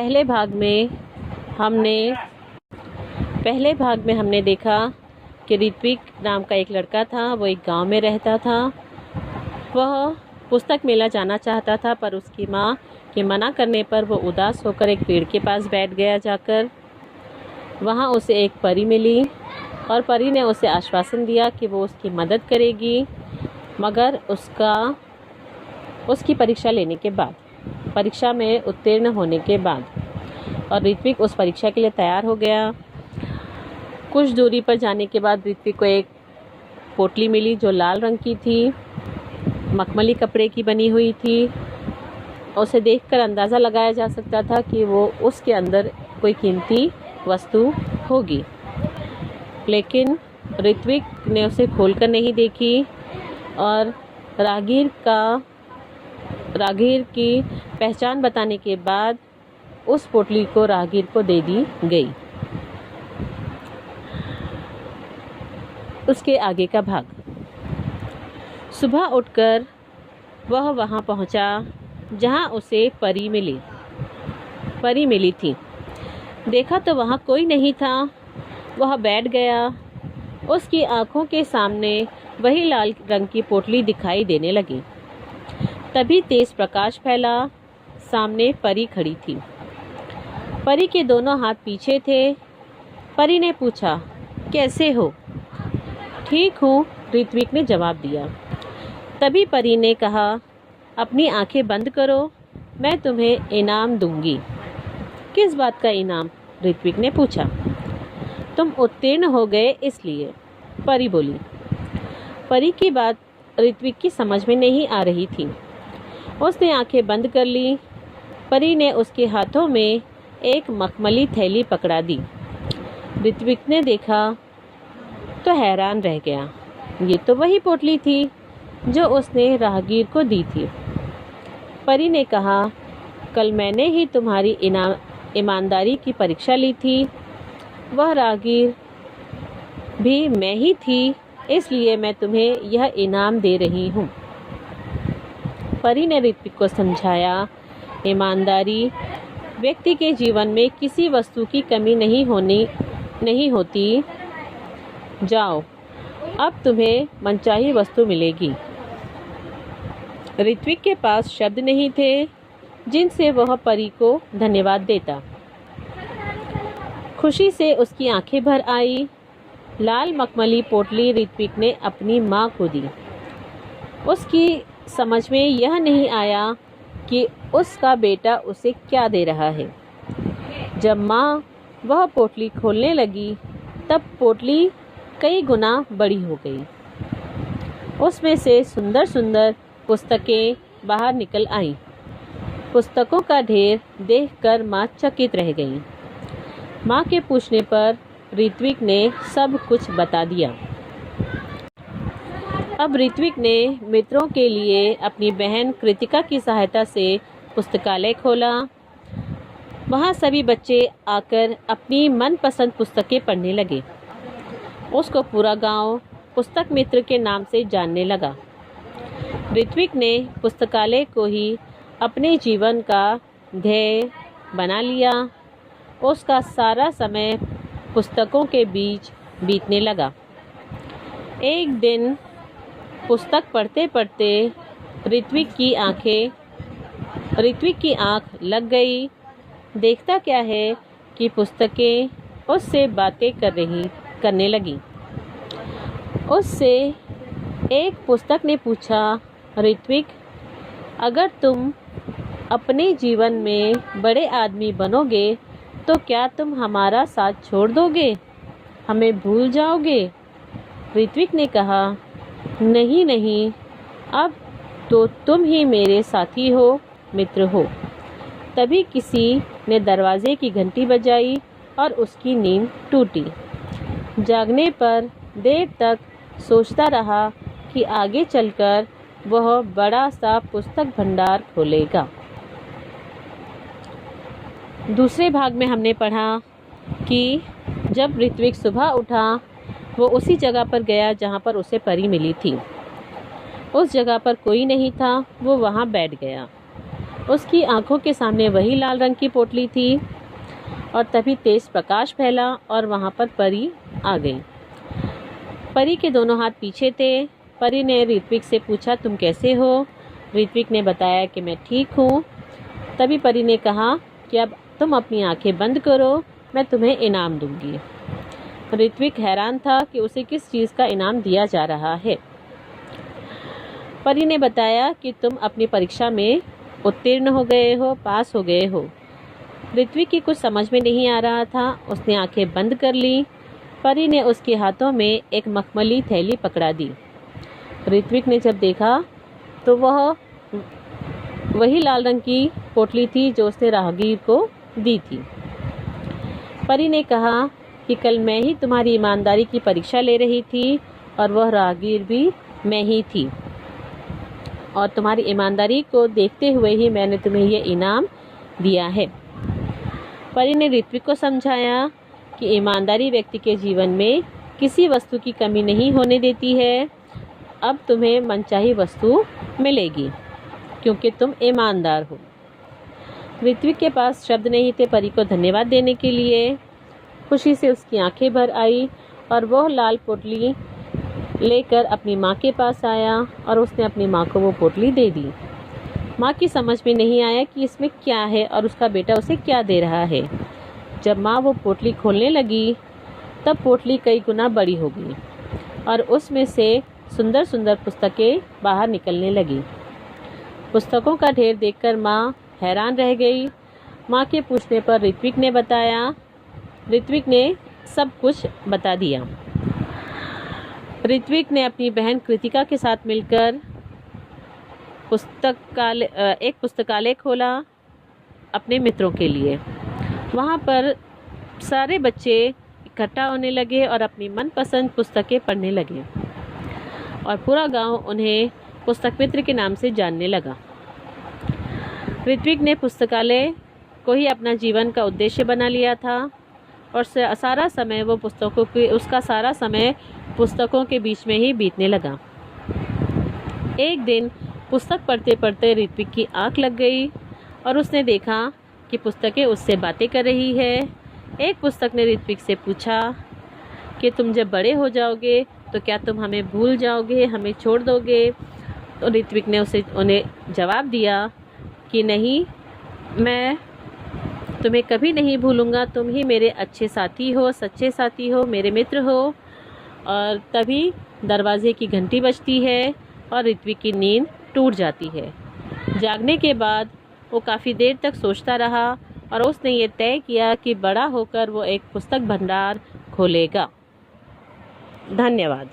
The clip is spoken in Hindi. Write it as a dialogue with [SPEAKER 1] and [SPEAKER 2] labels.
[SPEAKER 1] पहले भाग में हमने देखा कि ऋत्विक नाम का एक लड़का था। वो एक गांव में रहता था। वह पुस्तक मेला जाना चाहता था, पर उसकी माँ के मना करने पर वो उदास होकर एक पेड़ के पास बैठ गया। जाकर वहाँ उसे एक परी मिली और परी ने उसे आश्वासन दिया कि वो उसकी मदद करेगी, मगर उसकी परीक्षा लेने के बाद, परीक्षा में उत्तीर्ण होने के बाद। और ऋत्विक उस परीक्षा के लिए तैयार हो गया। कुछ दूरी पर जाने के बाद ऋत्विक को एक पोटली मिली जो लाल रंग की थी, मखमली कपड़े की बनी हुई थी। उसे देखकर अंदाज़ा लगाया जा सकता था कि वो उसके अंदर कोई कीमती वस्तु होगी, लेकिन ऋत्विक ने उसे खोलकर नहीं देखी और राहगीर की पहचान बताने के बाद उस पोटली को राहगीर को दे दी गई। उसके आगे का भाग। सुबह उठकर वह वहां पहुंचा जहां उसे परी मिली थी। देखा तो वहां कोई नहीं था। वह बैठ गया। उसकी आंखों के सामने वही लाल रंग की पोटली दिखाई देने लगी। तभी तेज प्रकाश फैला। सामने परी खड़ी थी। परी के दोनों हाथ पीछे थे। परी ने पूछा, कैसे हो? ठीक हूँ, ऋत्विक ने जवाब दिया। तभी परी ने कहा, अपनी आंखें बंद करो, मैं तुम्हें इनाम दूंगी। किस बात का इनाम? ऋत्विक ने पूछा। तुम उत्तीर्ण हो गए इसलिए, परी बोली। परी की बात ऋत्विक की समझ में नहीं आ रही थी। उसने आंखें बंद कर ली। परी ने उसके हाथों में एक मखमली थैली पकड़ा दी। ऋत्विक ने देखा तो हैरान रह गया। ये तो वही पोटली थी जो उसने राहगीर को दी थी। परी ने कहा, कल मैंने ही तुम्हारी ईमानदारी की परीक्षा ली थी। वह राहगीर भी मैं ही थी, इसलिए मैं तुम्हें यह इनाम दे रही हूँ। परी ने ऋत्विक को समझाया, ईमानदारी व्यक्ति के जीवन में किसी वस्तु की कमी नहीं होती। जाओ, अब तुम्हें मनचाही वस्तु मिलेगी। ऋत्विक के पास शब्द नहीं थे जिनसे वह परी को धन्यवाद देता। खुशी से उसकी आंखें भर आई। लाल मखमली पोटली ऋत्विक ने अपनी माँ को दी। उसकी समझ में यह नहीं आया कि उसका बेटा उसे क्या दे रहा है। जब माँ वह पोटली खोलने लगी, तब पोटली कई गुना बड़ी हो गई। उसमें से सुंदर सुंदर पुस्तकें बाहर निकल आईं। पुस्तकों का ढेर देखकर माँ चकित रह गई। माँ के पूछने पर ऋत्विक ने सब कुछ बता दिया। अब ऋत्विक ने मित्रों के लिए अपनी बहन कृतिका की सहायता से पुस्तकालय खोला। वहाँ सभी बच्चे आकर अपनी मनपसंद पुस्तकें पढ़ने लगे। उसको पूरा गांव पुस्तक मित्र के नाम से जानने लगा। ऋत्विक ने पुस्तकालय को ही अपने जीवन का ध्येय बना लिया। उसका सारा समय पुस्तकों के बीच बीतने लगा। एक दिन पुस्तक पढ़ते पढ़ते ऋत्विक की आंख लग गई। देखता क्या है कि पुस्तकें उससे बातें करने लगी। उससे एक पुस्तक ने पूछा, ऋत्विक, अगर तुम अपने जीवन में बड़े आदमी बनोगे तो क्या तुम हमारा साथ छोड़ दोगे? हमें भूल जाओगे? ऋत्विक ने कहा, नहीं नहीं, अब तो तुम ही मेरे साथी हो, मित्र हो। तभी किसी ने दरवाजे की घंटी बजाई और उसकी नींद टूटी। जागने पर देर तक सोचता रहा कि आगे चलकर वह बड़ा सा पुस्तक भंडार खोलेगा। दूसरे भाग में हमने पढ़ा कि जब ऋत्विक सुबह उठा, वो उसी जगह पर गया जहाँ पर उसे परी मिली थी। उस जगह पर कोई नहीं था। वो वहाँ बैठ गया। उसकी आंखों के सामने वही लाल रंग की पोटली थी और तभी तेज प्रकाश फैला और वहाँ पर परी आ गई। परी के दोनों हाथ पीछे थे। परी ने ऋत्विक से पूछा, तुम कैसे हो? ऋत्विक ने बताया कि मैं ठीक हूँ। तभी परी ने कहा कि अब तुम अपनी आंखें बंद करो, मैं तुम्हें इनाम दूंगी। ऋत्विक हैरान था कि उसे किस चीज़ का इनाम दिया जा रहा है। परी ने बताया कि तुम अपनी परीक्षा में उत्तीर्ण हो गए हो, पास हो गए हो। ऋत्विक की कुछ समझ में नहीं आ रहा था। उसने आंखें बंद कर ली। परी ने उसके हाथों में एक मखमली थैली पकड़ा दी। ऋत्विक ने जब देखा तो वह वही लाल रंग की पोटली थी जो उसने राहगीर को दी थी। परी ने कहा कि कल मैं ही तुम्हारी ईमानदारी की परीक्षा ले रही थी और वह राहगीर भी मैं ही थी, और तुम्हारी ईमानदारी को देखते हुए ही मैंने तुम्हें ये इनाम दिया है। परी ने ऋत्विक को समझाया कि ईमानदारी व्यक्ति के जीवन में किसी वस्तु की कमी नहीं होने देती है। अब तुम्हें मनचाही वस्तु मिलेगी क्योंकि तुम ईमानदार हो। ऋत्विक के पास शब्द नहीं थे परी को धन्यवाद देने के लिए। खुशी से उसकी आंखें भर आई और वह लाल पोटली लेकर अपनी माँ के पास आया और उसने अपनी माँ को वो पोटली दे दी। माँ की समझ में नहीं आया कि इसमें क्या है और उसका बेटा उसे क्या दे रहा है। जब माँ वो पोटली खोलने लगी तब पोटली कई गुना बड़ी हो गई और उसमें से सुंदर सुंदर पुस्तकें बाहर निकलने लगी। पुस्तकों का ढेर देखकर माँ हैरान रह गई। माँ के पूछने पर ऋत्विक ने सब कुछ बता दिया। ऋत्विक ने अपनी बहन कृतिका के साथ मिलकर एक पुस्तकालय खोला अपने मित्रों के लिए। वहाँ पर सारे बच्चे इकट्ठा होने लगे और अपनी मनपसंद पुस्तकें पढ़ने लगे और पूरा गांव उन्हें पुस्तक मित्र के नाम से जानने लगा। ऋत्विक ने पुस्तकालय को ही अपना जीवन का उद्देश्य बना लिया था और सारा समय उसका सारा समय पुस्तकों के बीच में ही बीतने लगा। एक दिन पुस्तक पढ़ते पढ़ते ऋत्विक की आंख लग गई और उसने देखा कि पुस्तकें उससे बातें कर रही है। एक पुस्तक ने ऋत्विक से पूछा कि तुम जब बड़े हो जाओगे तो क्या तुम हमें भूल जाओगे, हमें छोड़ दोगे? तो ऋत्विक ने उन्हें जवाब दिया कि नहीं, मैं तुम्हें कभी नहीं भूलूंगा। तुम ही मेरे अच्छे साथी हो, सच्चे साथी हो, मेरे मित्र हो। और तभी दरवाजे की घंटी बजती है और ऋत्विक की नींद टूट जाती है। जागने के बाद वो काफ़ी देर तक सोचता रहा और उसने ये तय किया कि बड़ा होकर वो एक पुस्तक भंडार खोलेगा। धन्यवाद।